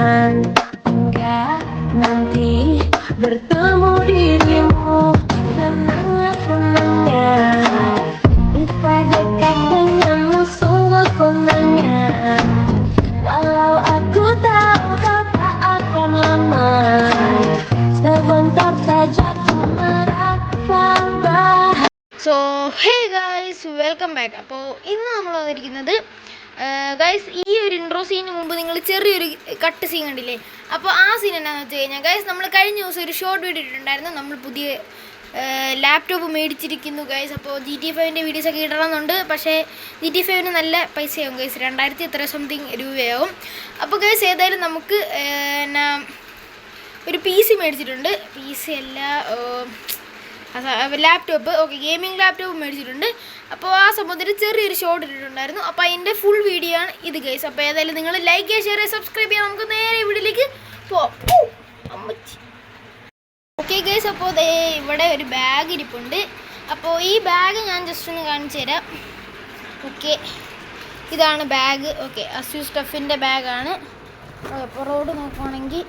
hingga nanti bertemu dirimu tenang-tenangnya. Bisa dekat denganmu sungguh senangnya. Walau aku tahu kau tak akan lama, sebentar saja ku merasa bahagia. So hey guys, welcome back. അപ്പോൾ ഇന്ന് നമ്മൾ വന്നിരിക്കുന്നത് guys, ഈ ഒരു intro സീനിന് മുമ്പ് നിങ്ങൾ ചെറിയൊരു cut scene കണ്ടില്ലേ? അപ്പോൾ ആ സീൻ എന്നാന്ന് വെച്ച് കഴിഞ്ഞാൽ ഗൈസ്, നമ്മൾ കഴിഞ്ഞ ദിവസം ഒരു ഷോർട്ട് വീഡിയോ ഇട്ടിട്ടുണ്ടായിരുന്നു. നമ്മൾ പുതിയ ലാപ്ടോപ്പ് മേടിച്ചിരിക്കുന്നു ഗൈസ്. അപ്പോൾ GTA 5-ൻ്റെ വീഡിയോസൊക്കെ ഇടണമെന്നുണ്ട്. പക്ഷേ GTA 5-ന് നല്ല പൈസയാവും ഗൈസ്, 2000 എത്ര സംതിങ് രൂപയാവും. അപ്പോൾ ഗൈസ്, ഏതായാലും നമുക്ക് എന്നാ ഒരു PC മേടിച്ചിട്ടുണ്ട്. PC അല്ല, ലാപ്ടോപ്പ്. ഓക്കെ, ഗെയിമിംഗ് ലാപ്ടോപ്പ് മേടിച്ചിട്ടുണ്ട്. അപ്പോൾ ആ സംബന്ധിച്ച് ചെറിയൊരു ഷോർട്ട് ഇട്ടിട്ടുണ്ടായിരുന്നു. അപ്പോൾ അതിൻ്റെ ഫുൾ വീഡിയോ ആണ് ഇത് ഗൈസ്. അപ്പോൾ ഏതായാലും നിങ്ങൾ ലൈക്ക് ചെയ്യുക, ഷെയർ ചെയ്യുക, സബ്സ്ക്രൈബ് ചെയ്യുക. നമുക്ക് നേരെ വീഡിയോയിലേക്ക് പോവാം. ഓക്കെ ഗൈസ്, അപ്പോൾ ഇവിടെ ഒരു ബാഗ് ഇരിപ്പുണ്ട്. അപ്പോൾ ഈ ബാഗ് ഞാൻ ജസ്റ്റ് ഒന്ന് കാണിച്ചു തരാം. ഓക്കെ, ഇതാണ് ബാഗ്. ഓക്കെ, അസ്യൂ സ്റ്റഫിൻ്റെ ബാഗാണ്. അപ്പോൾ റോഡ് നോക്കുവാണെങ്കിൽ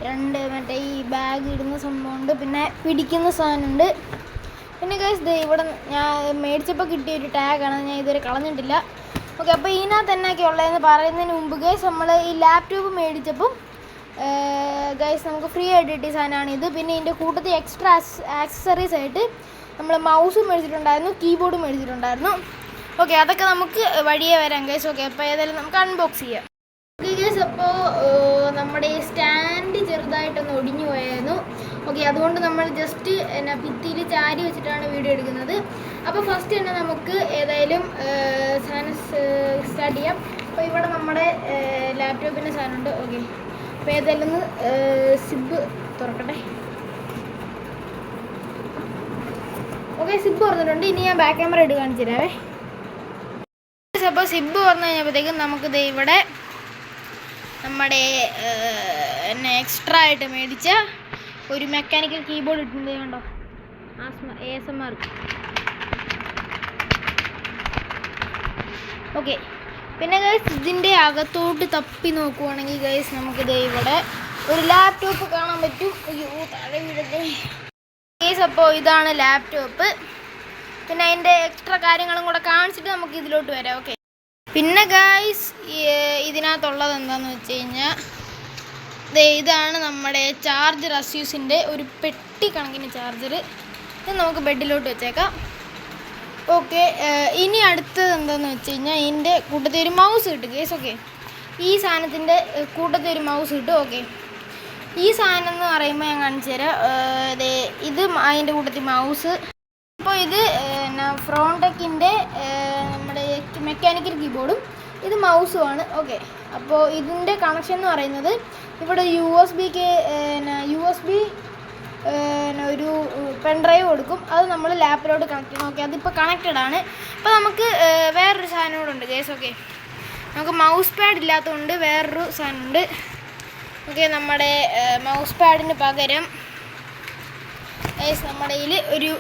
രണ്ട് മറ്റേ ഈ ബാഗ് ഇടുന്ന സംഭവമുണ്ട്, പിന്നെ പിടിക്കുന്ന സാധനമുണ്ട്. പിന്നെ ഗൈസ്, ഇവിടെ ഞാൻ മേടിച്ചപ്പോൾ കിട്ടിയ ഒരു ടാഗാണ്, ഞാൻ ഇതുവരെ കളഞ്ഞിട്ടില്ല. ഓക്കെ, അപ്പോൾ ഇതിനകത്ത് എന്നൊക്കെ ഉള്ളതെന്ന് പറയുന്നതിന് മുമ്പ് ഗൈസ്, നമ്മൾ ഈ ലാപ്ടോപ്പ് മേടിച്ചപ്പം ഗൈസ് നമുക്ക് ഫ്രീ ആയിട്ട് കിട്ടിയ സാധനമാണ് ഇത്. പിന്നെ ഇതിൻ്റെ കൂട്ടത്തിൽ എക്സ്ട്രാ ആക്സസറീസ് ആയിട്ട് നമ്മൾ മൗസ് മേടിച്ചിട്ടുണ്ടായിരുന്നു, കീബോർഡ് മേടിച്ചിട്ടുണ്ടായിരുന്നു. ഓക്കെ, അതൊക്കെ നമുക്ക് വഴിയേ വരാം ഗൈസ്. ഓക്കെ, അപ്പോൾ ഏതായാലും നമുക്ക് അൺബോക്സ് ചെയ്യാം. ഓക്കെ ഗൈസ്, അപ്പോൾ നമ്മുടെ സ്റ്റാൻഡ് ചെറുതായിട്ടൊന്ന് ഒടിഞ്ഞു പോയായിരുന്നു. ഓക്കെ, അതുകൊണ്ട് നമ്മൾ ജസ്റ്റ് എന്നാ ഭിത്തിയിൽ ചാരി വെച്ചിട്ടാണ് വീഡിയോ എടുക്കുന്നത്. അപ്പോൾ ഫസ്റ്റ് തന്നെ നമുക്ക് ഏതായാലും സാധനം സ്റ്റാർട്ട് ചെയ്യാം. അപ്പോൾ ഇവിടെ നമ്മുടെ ലാപ്ടോപ്പിൻ്റെ സാധനമുണ്ട്. ഓക്കെ, അപ്പോൾ ഏതായാലും ഒന്ന് സിബ് തുറക്കട്ടെ. ഓക്കെ, സിബ് തുറന്നിട്ടുണ്ട്. ഇനി ഞാൻ ബാക്ക് ക്യാമറ ഇട്ട് കാണിച്ചു തരാവേ. അപ്പോൾ സിബ് തുറന്നു കഴിഞ്ഞപ്പോഴത്തേക്കും നമുക്ക് ഇവിടെ നമ്മുടെ എന്നെ എക്സ്ട്രാ ആയിട്ട് മേടിച്ച ഒരു മെക്കാനിക്കൽ കീബോർഡ് ഇട്ടുണ്ട്. കണ്ടോ, ASMR. ഓക്കെ, പിന്നെ ഗൈസ് ഇതിൻ്റെ അകത്തോട്ട് തപ്പി നോക്കുവാണെങ്കിൽ ഗൈസ് നമുക്കിത് ഇവിടെ ഒരു ലാപ്ടോപ്പ് കാണാൻ പറ്റും. അയ്യോ, താഴെ വീഴല്ലേ ഗൈസ്. അപ്പോൾ ഇതാണ് ലാപ്ടോപ്പ്. പിന്നെ അതിൻ്റെ എക്സ്ട്രാ കാര്യങ്ങളും കൂടെ കാണിച്ചിട്ട് നമുക്ക് ഇതിലോട്ട് വരാം. ഓക്കെ, പിന്നെ ഗൈസ് ഇതിനകത്തുള്ളത് എന്താണെന്ന് വെച്ച് കഴിഞ്ഞാൽ ഇതാണ് നമ്മുടെ ചാർജർ. അസ്യൂസിൻ്റെ ഒരു പെട്ടി കണക്കിന് ചാർജർ. ഇത് നമുക്ക് ബെഡിലോട്ട് വെച്ചേക്കാം. ഓക്കെ, ഇനി അടുത്തത് എന്താണെന്ന് വെച്ച് കഴിഞ്ഞാൽ ഇതിൻ്റെ കൂട്ടത്തിൽ ഒരു മൗസ് കിട്ടും ഗൈസ്. ഓക്കെ, ഈ സാധനത്തിൻ്റെ കൂട്ടത്തിൽ ഒരു മൗസ് കിട്ടും. ഓക്കെ, ഈ സാധനം എന്ന് പറയുമ്പോൾ ഞാൻ കാണിച്ചു തരാം. ഇത് അതിൻ്റെ കൂട്ടത്തിൽ മൗസ്. അപ്പോൾ ഇത് ഫ്രോണ്ടെക്കിൻ്റെ നമ്മുടെ മെക്കാനിക്കൽ കീബോർഡും ഇത് മൗസുമാണ്. ഓക്കെ, അപ്പോൾ ഇതിൻ്റെ കണക്ഷൻ എന്ന് പറയുന്നത് ഇവിടെ USB ഒരു പെൻഡ്രൈവ് കൊടുക്കും. അത് നമ്മൾ ലാപ്പിലോട്ട് കണക്ട് ചെയ്യും. ഓക്കെ, അതിപ്പോൾ കണക്റ്റഡ് ആണ്. അപ്പോൾ നമുക്ക് വേറൊരു സാധനം കൂടെ ഉണ്ട് ഗൈസ്. ഓക്കെ, നമുക്ക് മൗസ് പാഡ് ഇല്ലാത്തതുകൊണ്ട് വേറൊരു സാധനമുണ്ട്. ഓക്കെ, നമ്മുടെ മൗസ് പാഡിന് പകരം ഗൈസ് നമ്മുടെ കയ്യിൽ ഒരു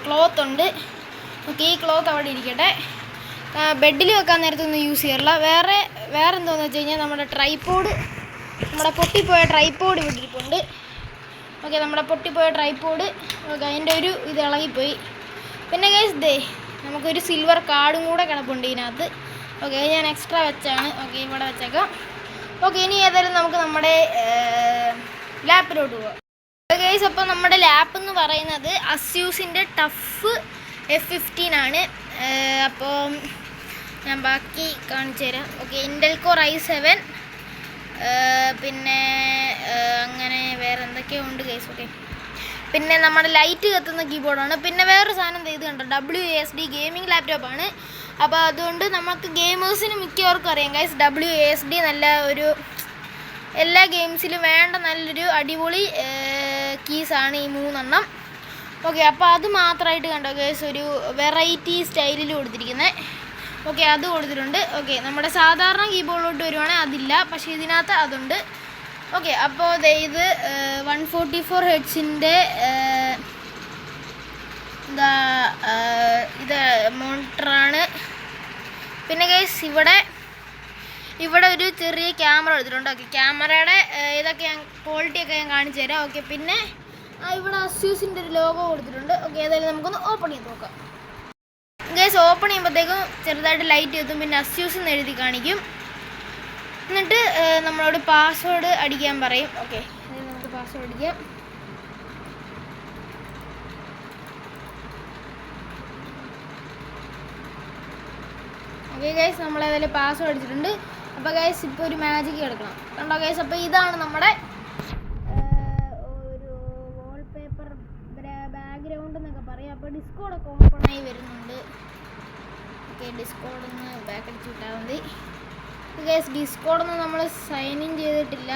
ക്ലോത്ത് ഉണ്ട്. ഓക്കെ, ഈ ക്ലോത്ത് അവിടെ ഇരിക്കട്ടെ. ബെഡിൽ വെക്കാൻ നേരത്തൊന്നും യൂസ് ചെയ്യാറില്ല. വേറെ എന്താണെന്ന് വെച്ച് കഴിഞ്ഞാൽ നമ്മുടെ പൊട്ടിപ്പോയ ട്രൈപ്പോഡ് വിട്ടിരിപ്പുണ്ട്. ഓക്കെ, നമ്മുടെ പൊട്ടിപ്പോയ ട്രൈപ്പോഡ്. ഓക്കെ, അതിൻ്റെ ഒരു ഇത് ഇളകിപ്പോയി. പിന്നെ ഗൈസ് നമുക്കൊരു സിൽവർ കാർഡും കൂടെ കിടപ്പുണ്ട് ഇതിനകത്ത്. ഓക്കെ, ഞാൻ എക്സ്ട്രാ വെച്ചാണ്. ഓക്കെ, ഇവിടെ വെച്ചേക്കാം. ഓക്കെ, ഇനി ഏതായാലും നമുക്ക് നമ്മുടെ ലാപ്പിലോട്ട് പോകാം. ഗൈസ്, അപ്പോൾ നമ്മുടെ ലാപ്പ് എന്ന് പറയുന്നത് അസ്യൂസിൻ്റെ ടഫ് F15 ആണ്. അപ്പോൾ ഞാൻ ബാക്കി കാണിച്ചു തരാം. ഓക്കെ, ഇൻ്റൽ കോർ i7, പിന്നെ അങ്ങനെ വേറെ എന്തൊക്കെയോ ഉണ്ട് ഗൈസ്. ഓക്കെ, പിന്നെ നമ്മുടെ ലൈറ്റ് കത്തുന്ന കീബോർഡാണ്. പിന്നെ വേറൊരു സാധനം ഇത് കണ്ടോ, WASD ഗെയിമിംഗ് ലാപ്ടോപ്പാണ്. അപ്പോൾ അതുകൊണ്ട് നമുക്ക് ഗെയിമേഴ്സിന് മിക്കവർക്കും അറിയാം ഗൈസ്, WASD നല്ല ഒരു എല്ലാ ഗെയിംസിലും വേണ്ട നല്ലൊരു അടിപൊളി കീസാണ് ഈ 3 എണ്ണം. ഓക്കെ, അപ്പോൾ അത് മാത്രമായിട്ട് കണ്ടോ ഗൈസ്, ഒരു വെറൈറ്റി സ്റ്റൈലിൽ കൊടുത്തിരിക്കുന്നത്. ഓക്കെ, അത് കൊടുത്തിട്ടുണ്ട്. ഓക്കെ, നമ്മുടെ സാധാരണ കീബോർഡിലോട്ട് വരുവാണെങ്കിൽ അതില്ല, പക്ഷേ ഇതിനകത്ത് അതുണ്ട്. ഓക്കെ, അപ്പോൾ ഇത് 144 ഹെർട്സിൻ്റെ ഇത് മോണിറ്ററാണ്. പിന്നെ ഗൈസ് ഇവിടെ ഇവിടെ ഒരു ചെറിയ ക്യാമറ എടുത്തിട്ടുണ്ട്. ഓക്കെ, ക്യാമറയുടെ ഇതൊക്കെ ക്വാളിറ്റിയൊക്കെ ഞാൻ കാണിച്ചു തരാം. ഓക്കെ, പിന്നെ ഇവിടെ അസ്യൂസിൻ്റെ ഒരു ലോഗോ കൊടുത്തിട്ടുണ്ട്. ഓക്കെ, ഏതായാലും നമുക്കൊന്ന് ഓപ്പൺ ചെയ്ത് നോക്കാം. ഗൈസ്, ഓപ്പൺ ചെയ്യുമ്പോഴത്തേക്കും ചെറുതായിട്ട് ലൈറ്റ് എത്തും, പിന്നെ അസ്യൂസ് എന്ന് എഴുതി കാണിക്കും. എന്നിട്ട് നമ്മളോട് പാസ്വേഡ് അടിക്കാൻ പറയും. ഓക്കെ, നമുക്ക് പാസ്വേഡ് അടിക്കാം. ഓക്കെ ഗൈസ്, നമ്മളേതായാലും പാസ്വേഡ് അടിച്ചിട്ടുണ്ട്. അപ്പോൾ ഗൈസ് ഇപ്പോൾ ഒരു മാജിക് എടുക്കണം. കണ്ടോ ഗൈസ്? അപ്പോൾ ഇതാണ് നമ്മുടെ ഒരു വാൾപേപ്പർ ബാക്ക്ഗ്രൗണ്ട് എന്നൊക്കെ പറയാം. അപ്പോൾ ഡിസ്കോഡൊക്കെ ഓപ്പണായി വരുന്നുണ്ട്. ഓക്കെ, ഡിസ്കോഡൊന്ന് ബാക്ക് അടിച്ച് വിട്ടാൽ മതി. ഗൈസ്, ഡിസ്കോഡൊന്നും നമ്മൾ സൈൻ ഇൻ ചെയ്തിട്ടില്ല,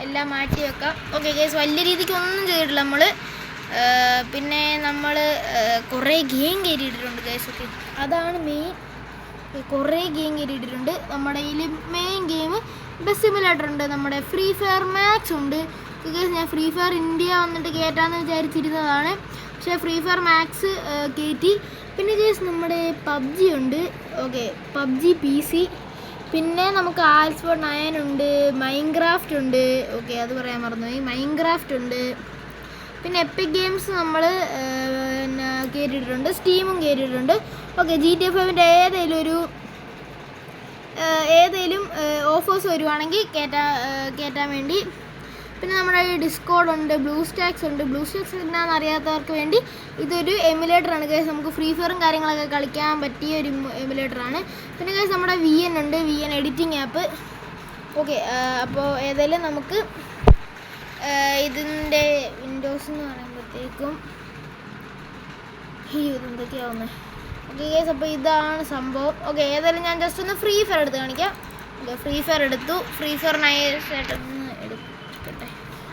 എല്ലാം മാറ്റി വെക്കാം. ഓക്കെ ഗൈസ്, വലിയ രീതിക്ക് ഒന്നും ചെയ്തിട്ടില്ല നമ്മൾ. പിന്നെ നമ്മൾ കുറേ ഗെയിം കയറിയിട്ടിട്ടുണ്ട് ഗൈസ്. ഓക്കെ, അതാണ് മെയിൻ. കുറേ ഗെയിം കയറിയിട്ടിട്ടുണ്ട്. നമ്മുടെ ഇതിൽ മെയിൻ ഗെയിം ബസ് സിമുലേറ്റർ ഉണ്ട്, നമ്മുടെ ഫ്രീ ഫയർ മാക്സ് ഉണ്ട്. ഗൈസ്, ഞാൻ ഫ്രീ ഫയർ ഇന്ത്യ വന്നിട്ട് കയറ്റാമെന്ന് വിചാരിച്ചിരുന്നതാണ്, പക്ഷേ ഫ്രീ ഫയർ മാക്സ് കയറ്റി. പിന്നെ ഗൈസ്, നമ്മുടെ പബ്ജി ഉണ്ട്. Okay, PUBG PC. പിന്നെ നമുക്ക് ആൽസ്പോർട്ട് 9 ഉണ്ട്, മൈൻക്രാഫ്റ്റ് ഉണ്ട്. ഓക്കെ, അത് പറയാൻ മറന്നുപോയി, മൈൻക്രാഫ്റ്റ് ഉണ്ട്. പിന്നെ എപ്പിക് ഗെയിംസ് നമ്മൾ പിന്നെ കയറ്റിയിട്ടുണ്ട്, സ്റ്റീമും കയറ്റിയിട്ടുണ്ട്. ഓക്കെ, GTA 5 ഏതെങ്കിലും ഓഫേഴ്സ് വരുവാണെങ്കിൽ കയറ്റാൻ വേണ്ടി. പിന്നെ നമ്മുടെ ഡിസ്കോഡ് ഉണ്ട്, ബ്ലൂ സ്റ്റാക്സ് ഉണ്ട്. ബ്ലൂ സ്റ്റാക്സ് എന്നാന്ന് അറിയാത്തവർക്ക് വേണ്ടി ഇതൊരു എമുലേറ്ററാണ് ഗൈസ്. നമുക്ക് ഫ്രീ ഫയറും കാര്യങ്ങളൊക്കെ കളിക്കാൻ പറ്റിയ ഒരു എമുലേറ്ററാണ്. പിന്നെ ഗൈസ്, നമ്മുടെ VN ഉണ്ട്, VN എഡിറ്റിംഗ് ആപ്പ്. ഓക്കെ, അപ്പോൾ ഏതായാലും നമുക്ക് ഇതിൻ്റെ വിൻഡോസ് എന്ന് പറയുമ്പോഴത്തേക്കും ഇതെന്തൊക്കെയാവുന്നത്. ഓക്കെ ഗൈസ്, അപ്പോൾ ഇതാണ് സംഭവം. ഓക്കെ, ഏതായാലും ഞാൻ ജസ്റ്റ് ഒന്ന് ഫ്രീ ഫയർ എടുത്ത് കാണിക്കാം. ഓക്കെ, ഫ്രീ ഫയർ എടുത്തു. ഫ്രീ ഫയർ നൈസായിട്ടൊന്ന് എടുക്കട്ടെ.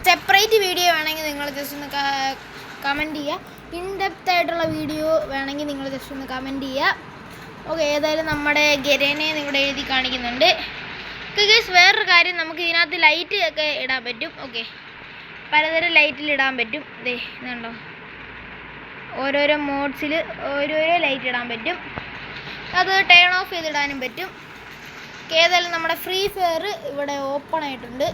സെപ്പറേറ്റ് വീഡിയോ വേണമെങ്കിൽ നിങ്ങൾ ജസ്റ്റ് ഒന്ന് കമൻറ്റ് ചെയ്യുക. ഇൻഡെപ്ത് ആയിട്ടുള്ള വീഡിയോ വേണമെങ്കിൽ നിങ്ങൾ ജസ്റ്റ് ഒന്ന് കമൻറ്റ് ചെയ്യുക. ഓക്കെ, ഏതായാലും നമ്മുടെ ഗരേനെ ഇവിടെ എഴുതി കാണിക്കുന്നുണ്ട്. ഓക്കെ ഗൈസ്, വേറൊരു കാര്യം, നമുക്ക് ഇതിനകത്ത് ലൈറ്റ് ഒക്കെ ഇടാൻ പറ്റും. ഓക്കെ, പലതരം ലൈറ്റിൽ ഇടാൻ പറ്റും. ഇതേ ഇതുണ്ടോ, ഓരോരോ മോഡ്സിൽ ഓരോരോ ലൈറ്റ് ഇടാൻ പറ്റും. അത് ടേൺ ഓഫ് ചെയ്തിടാനും പറ്റും. ഏതായാലും നമ്മുടെ ഫ്രീ ഫയർ ഇവിടെ ഓപ്പൺ ആയിട്ടുണ്ട്.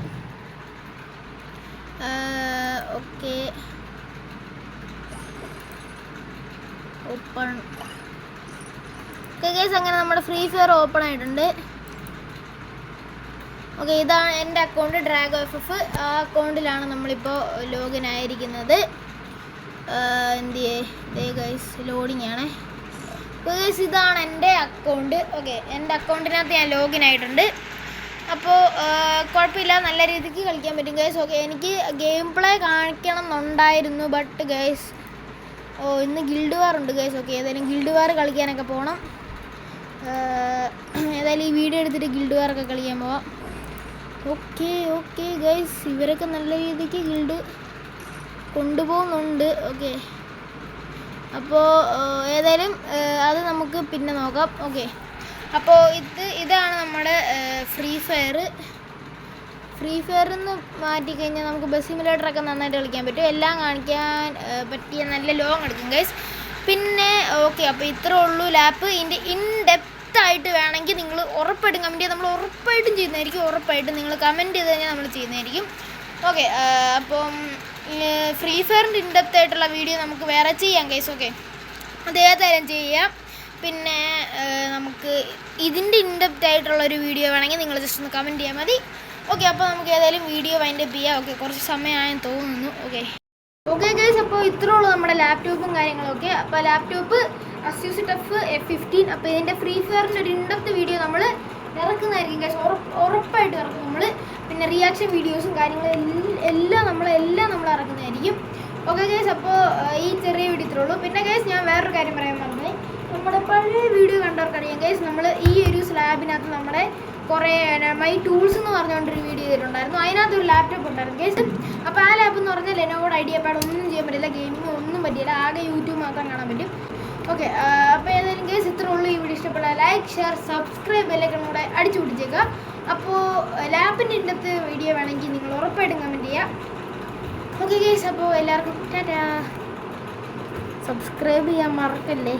Okay, open. ഓക്കെ ഗൈസ്, അങ്ങനെ നമ്മുടെ ഫ്രീ ഫയർ ഓപ്പൺ ആയിട്ടുണ്ട്. ഓക്കെ, ഇതാണ് എൻ്റെ അക്കൗണ്ട്, DragoFF. ആ അക്കൗണ്ടിലാണ് നമ്മളിപ്പോൾ ലോഗിൻ ആയിരിക്കുന്നത്. ദേ ഗൈസ്, ലോഡിങ് ആണ്. ഗൈസ്, ഇതാണ് എൻ്റെ അക്കൗണ്ട്. ഓക്കെ, എൻ്റെ അക്കൗണ്ടിനകത്ത് ഞാൻ ലോഗിൻ ആയിട്ടുണ്ട്. അപ്പോൾ കുഴപ്പമില്ല, നല്ല രീതിക്ക് കളിക്കാൻ പറ്റും ഗൈസ്. ഓക്കെ, എനിക്ക് ഗെയിം പ്ലേ കാണിക്കണം എന്നുണ്ടായിരുന്നു, ബട്ട് ഗൈസ് ഇന്ന് ഗിൽഡ് വാർ ഉണ്ട് ഗൈസ്. ഓക്കെ, ഏതായാലും ഗിൽഡ് വാർ കളിക്കാനൊക്കെ പോകണം. ഏതായാലും ഈ വീഡിയോ എടുത്തിട്ട് ഗിൽഡ് വാറൊക്കെ കളിക്കാൻ പോവാം. ഓക്കെ ഗൈസ്, ഇവരൊക്കെ നല്ല രീതിക്ക് ഗിൽഡ് കൊണ്ടുപോകുന്നുണ്ട്. ഓക്കെ, അപ്പോൾ ഏതായാലും അത് നമുക്ക് പിന്നെ നോക്കാം. ഓക്കെ, അപ്പോൾ ഇതാണ് നമ്മുടെ ഫ്രീ ഫയറിൽ നിന്ന് മാറ്റിക്കഴിഞ്ഞാൽ നമുക്ക് ബസ് സിമുലേറ്ററൊക്കെ നന്നായിട്ട് കളിക്കാൻ പറ്റും. എല്ലാം കാണിക്കാൻ പറ്റിയ നല്ല ലോങ് എടുക്കും ഗൈസ്. പിന്നെ ഓക്കെ, അപ്പോൾ ഇത്രേ ഉള്ളൂ ലാപ്പ്. ഇതിൻ്റെ ഇൻഡെപ്തായിട്ട് വേണമെങ്കിൽ നിങ്ങൾ ഉറപ്പായിട്ടും കമൻറ്റ് ചെയ്ത് നമ്മൾ ഉറപ്പായിട്ടും ചെയ്യുന്നതായിരിക്കും. ഉറപ്പായിട്ടും നിങ്ങൾ കമൻറ്റ് ചെയ്ത് കഴിഞ്ഞാൽ നമ്മൾ ചെയ്യുന്നതായിരിക്കും. ഓക്കെ, അപ്പം ഫ്രീ ഫയറിൻ്റെ ഇൻഡെപ്തായിട്ടുള്ള വീഡിയോ നമുക്ക് വേറെ ചെയ്യാം ഗൈസ്. ഓക്കെ, അതേതായാലും ചെയ്യാം. പിന്നെ നമുക്ക് ഇതിൻ്റെ ഇൻഡെപ്തായിട്ടുള്ളൊരു വീഡിയോ വേണമെങ്കിൽ നിങ്ങൾ ജസ്റ്റ് ഒന്ന് കമൻറ്റ് ചെയ്യാൽ മതി. ഓക്കെ, അപ്പോൾ നമുക്ക് ഏതായാലും വീഡിയോ വൈൻഡപ്പ് ചെയ്യാം. ഓക്കെ, കുറച്ച് സമയമായെന്ന് തോന്നുന്നു. ഓക്കെ ഗൈസ്, അപ്പോൾ ഇത്രേ ഉള്ളൂ നമ്മുടെ ലാപ്ടോപ്പും കാര്യങ്ങളൊക്കെ. അപ്പോൾ ലാപ്ടോപ്പ് Asus TUF F15. അപ്പോൾ ഇതിൻ്റെ ഫ്രീ ഫയറിൻ്റെ ഒരു ഇൻഡെപ്ത് വീഡിയോ നമ്മൾ ഇറക്കുന്നതായിരിക്കും ഗൈസ്, ഉറപ്പായിട്ട് ഇറക്കും നമ്മൾ. പിന്നെ റിയാക്ഷൻ വീഡിയോസും കാര്യങ്ങളും എല്ലാം നമ്മൾ ഇറക്കുന്നതായിരിക്കും. ഓക്കെ ഗൈസ്, അപ്പോൾ ഈ ചെറിയ വീഡിയോ ഇത്രേ ഉള്ളൂ. പിന്നെ ഗൈസ്, ഞാൻ വേറൊരു കാര്യം പറയാൻ മറന്നു. നമ്മുടെ പഴയ വീഡിയോ കണ്ടവർക്കറിയാം ഗൈസ്, നമ്മൾ ഈ ഒരു സ്ലാബിനകത്ത് നമ്മുടെ കുറേ മൈ ടൂൾസ് എന്ന് പറഞ്ഞുകൊണ്ടൊരു വീഡിയോ ചെയ്തിട്ടുണ്ടായിരുന്നു. അതിനകത്ത് ഒരു ലാപ്ടോപ്പ് ഉണ്ടായിരുന്നു ഗൈസ്. അപ്പോൾ ആ ലാപ്പ് എന്ന് പറഞ്ഞാൽ ലെനോവോയുടെ IdeaPad ഒന്നും ചെയ്യാൻ പറ്റില്ല, ഗെയിമിംഗ് ഒന്നും പറ്റില്ല, ആകെ യൂട്യൂബ് മാത്രം കാണാൻ പറ്റും. ഓക്കെ, അപ്പോൾ ഏതായാലും ഗൈസ് ഇത്രേ ഉള്ളൂ. ഈ വീഡിയോ ഇഷ്ടപ്പെട്ടാൽ ലൈക്ക്, ഷെയർ, സബ്സ്ക്രൈബ് ബെല്ലൈക്കൺ കൂടെ അടിച്ചു പിടിച്ചേക്കുക. അപ്പോൾ ലാപ്പിൻ്റെ ഇന്നത്തെ വീഡിയോ വേണമെങ്കിൽ നിങ്ങൾ ഉറപ്പായിട്ടും കമൻറ്റ് ചെയ്യുക. ഓക്കെ ഗൈസ്, അപ്പോൾ എല്ലാവർക്കും ടാറ്റാ. സബ്സ്ക്രൈബ് ചെയ്യാൻ മറക്കല്ലേ.